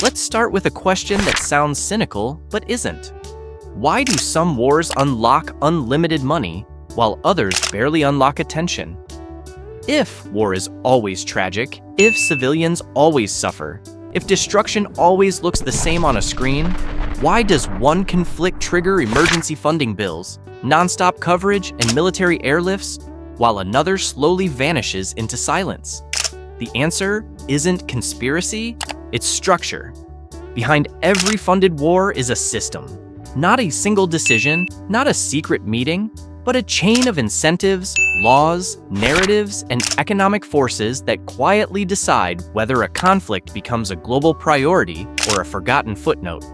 Let's start with a question that sounds cynical, but isn't. Why do some wars unlock unlimited money, while others barely unlock attention? If war is always tragic, if civilians always suffer, if destruction always looks the same on a screen, why does one conflict trigger emergency funding bills, nonstop coverage, and military airlifts, while another slowly vanishes into silence? The answer isn't conspiracy, it's structure. Behind every funded war is a system. Not a single decision, not a secret meeting, but a chain of incentives, laws, narratives, and economic forces that quietly decide whether a conflict becomes a global priority or a forgotten footnote.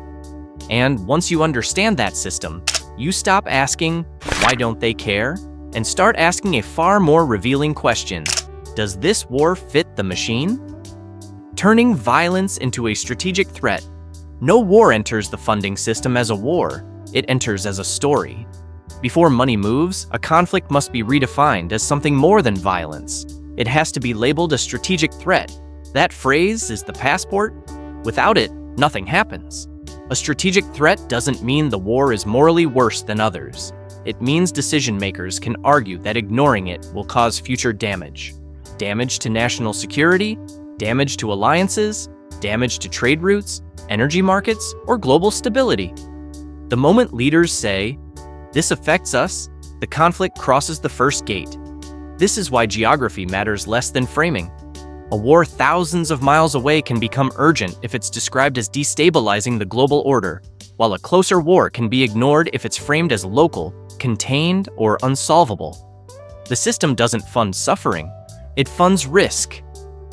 And once you understand that system, you stop asking, why don't they care? And start asking a far more revealing question. Does this war fit the machine? Turning violence into a strategic threat. No war enters the funding system as a war, it enters as a story. Before money moves, a conflict must be redefined as something more than violence. It has to be labeled a strategic threat. That phrase is the passport. Without it, nothing happens. A strategic threat doesn't mean the war is morally worse than others. It means decision makers can argue that ignoring it will cause future damage. Damage to national security, damage to alliances, damage to trade routes, energy markets, or global stability. The moment leaders say, "This affects us," the conflict crosses the first gate. This is why geography matters less than framing. A war thousands of miles away can become urgent if it's described as destabilizing the global order, while a closer war can be ignored if it's framed as local, contained, or unsolvable. The system doesn't fund suffering, it funds risk.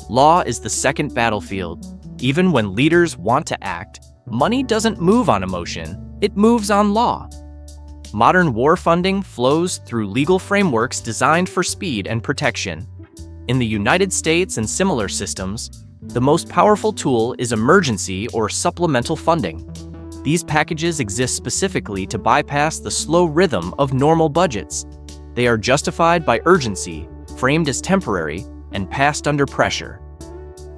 Law is the second battlefield. Even when leaders want to act, money doesn't move on emotion, it moves on law. Modern war funding flows through legal frameworks designed for speed and protection. In the United States and similar systems, the most powerful tool is emergency or supplemental funding. These packages exist specifically to bypass the slow rhythm of normal budgets. They are justified by urgency, framed as temporary, and passed under pressure.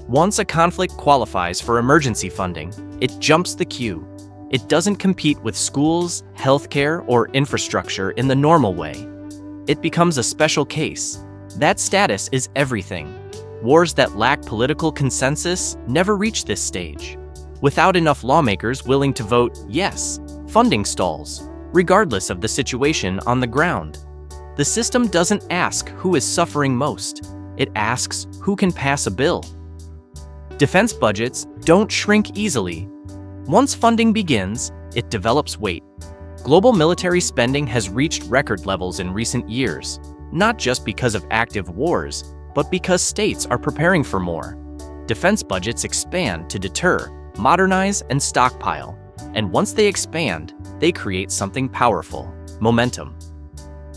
Once a conflict qualifies for emergency funding, it jumps the queue. It doesn't compete with schools, healthcare, or infrastructure in the normal way. It becomes a special case. That status is everything. Wars that lack political consensus never reach this stage. Without enough lawmakers willing to vote yes, funding stalls, regardless of the situation on the ground. The system doesn't ask who is suffering most. It asks who can pass a bill. Defense budgets don't shrink easily. Once funding begins, it develops weight. Global military spending has reached record levels in recent years, not just because of active wars, but because states are preparing for more. Defense budgets expand to deter, modernize, and stockpile. And once they expand, they create something powerful: momentum.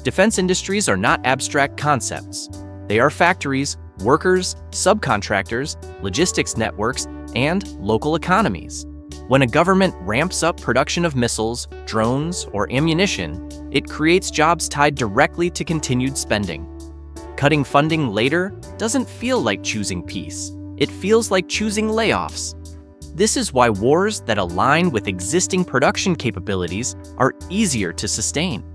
Defense industries are not abstract concepts. They are factories, workers, subcontractors, logistics networks, and local economies. When a government ramps up production of missiles, drones, or ammunition, it creates jobs tied directly to continued spending. Cutting funding later doesn't feel like choosing peace. It feels like choosing layoffs. This is why wars that align with existing production capabilities are easier to sustain.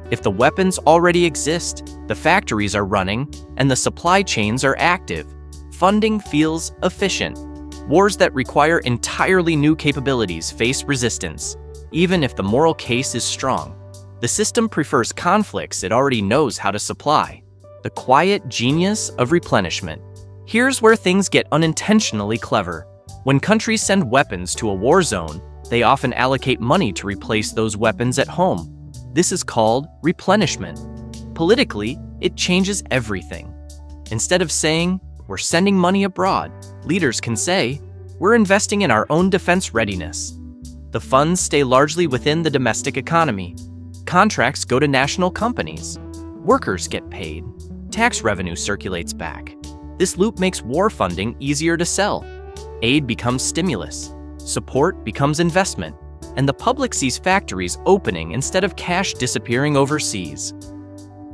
If the weapons already exist, the factories are running, and the supply chains are active, funding feels efficient. Wars that require entirely new capabilities face resistance, even if the moral case is strong. The system prefers conflicts it already knows how to supply. The quiet genius of replenishment. Here's where things get unintentionally clever. When countries send weapons to a war zone, they often allocate money to replace those weapons at home. This is called replenishment. Politically, it changes everything. Instead of saying, "We're sending money abroad," leaders can say, "We're investing in our own defense readiness." The funds stay largely within the domestic economy. Contracts go to national companies. Workers get paid. Tax revenue circulates back. This loop makes war funding easier to sell. Aid becomes stimulus. Support becomes investment. And the public sees factories opening instead of cash disappearing overseas.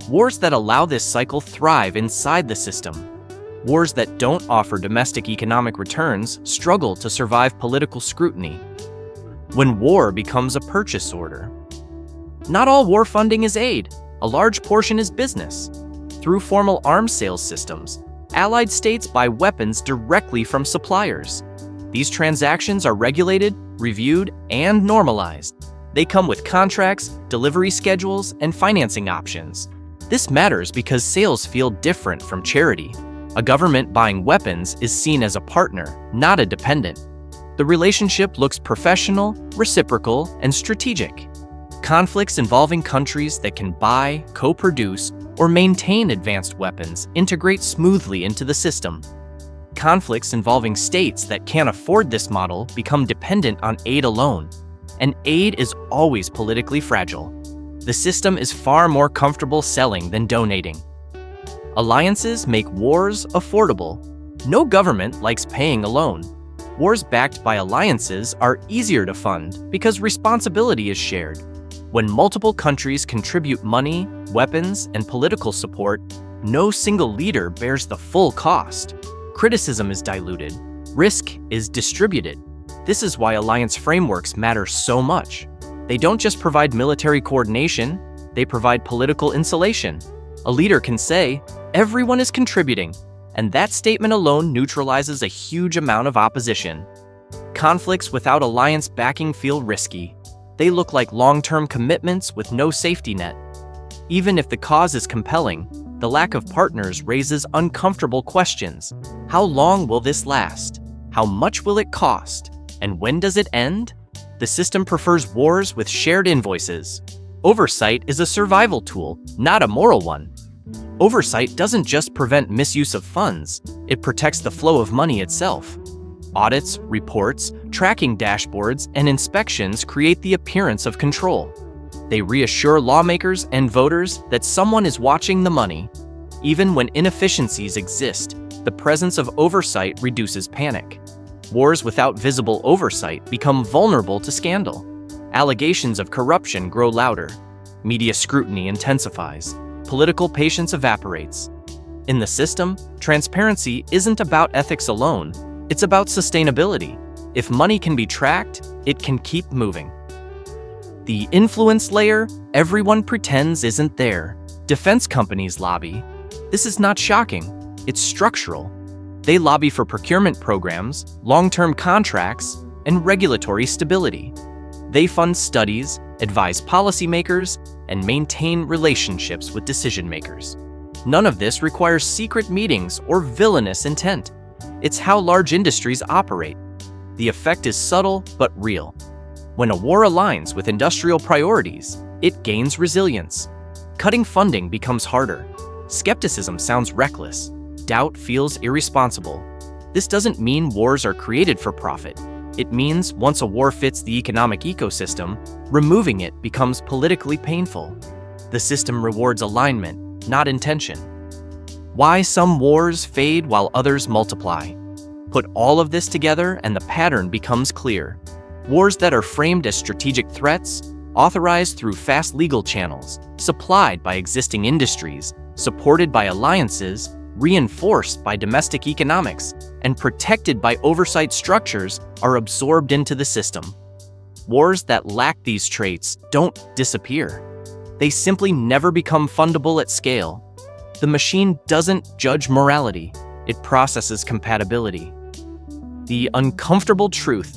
Wars that allow this cycle thrive inside the system. Wars that don't offer domestic economic returns struggle to survive political scrutiny. When war becomes a purchase order. Not all war funding is aid. A large portion is business. Through formal arms sales systems, allied states buy weapons directly from suppliers. These transactions are regulated, reviewed, and normalized. They come with contracts, delivery schedules, and financing options. This matters because sales feel different from charity. A government buying weapons is seen as a partner, not a dependent. The relationship looks professional, reciprocal, and strategic. Conflicts involving countries that can buy, co-produce, or maintain advanced weapons integrate smoothly into the system. Conflicts involving states that can't afford this model become dependent on aid alone, and aid is always politically fragile. The system is far more comfortable selling than donating. Alliances make wars affordable. No government likes paying alone. Wars backed by alliances are easier to fund because responsibility is shared. When multiple countries contribute money, weapons, and political support, no single leader bears the full cost. Criticism is diluted. Risk is distributed. This is why alliance frameworks matter so much. They don't just provide military coordination, they provide political insulation. A leader can say, "Everyone is contributing," and that statement alone neutralizes a huge amount of opposition. Conflicts without alliance backing feel risky. They look like long-term commitments with no safety net. Even if the cause is compelling, the lack of partners raises uncomfortable questions. How long will this last? How much will it cost? And when does it end? The system prefers wars with shared invoices. Oversight is a survival tool, not a moral one. Oversight doesn't just prevent misuse of funds, it protects the flow of money itself. Audits, reports, tracking dashboards, and inspections create the appearance of control. They reassure lawmakers and voters that someone is watching the money. Even when inefficiencies exist, the presence of oversight reduces panic. Wars without visible oversight become vulnerable to scandal. Allegations of corruption grow louder. Media scrutiny intensifies. Political patience evaporates. In the system, transparency isn't about ethics alone, it's about sustainability. If money can be tracked, it can keep moving. The influence layer, everyone pretends isn't there. Defense companies lobby. This is not shocking, it's structural. They lobby for procurement programs, long-term contracts, and regulatory stability. They fund studies, advise policymakers, and maintain relationships with decision-makers. None of this requires secret meetings or villainous intent. It's how large industries operate. The effect is subtle but real. When a war aligns with industrial priorities, it gains resilience. Cutting funding becomes harder. Skepticism sounds reckless. Doubt feels irresponsible. This doesn't mean wars are created for profit. It means once a war fits the economic ecosystem, removing it becomes politically painful. The system rewards alignment, not intention. Why some wars fade while others multiply. Put all of this together and the pattern becomes clear. Wars that are framed as strategic threats, authorized through fast legal channels, supplied by existing industries, supported by alliances, reinforced by domestic economics, and protected by oversight structures are absorbed into the system. Wars that lack these traits don't disappear. They simply never become fundable at scale. The machine doesn't judge morality, it processes compatibility. The uncomfortable truth.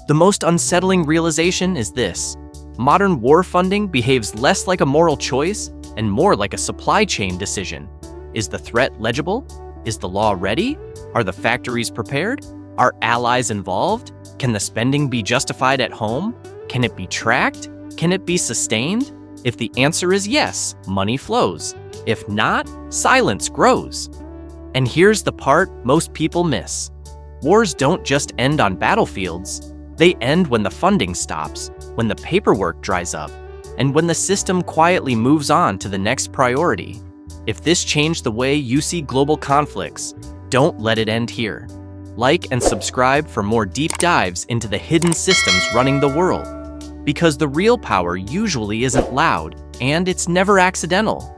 The most unsettling realization is this: modern war funding behaves less like a moral choice and more like a supply chain decision. Is the threat legible? Is the law ready? Are the factories prepared? Are allies involved? Can the spending be justified at home? Can it be tracked? Can it be sustained? If the answer is yes, money flows. If not, silence grows. And here's the part most people miss. Wars don't just end on battlefields. They end when the funding stops, when the paperwork dries up, and when the system quietly moves on to the next priority. If this changed the way you see global conflicts, don't let it end here. Like and subscribe for more deep dives into the hidden systems running the world. Because the real power usually isn't loud, and it's never accidental.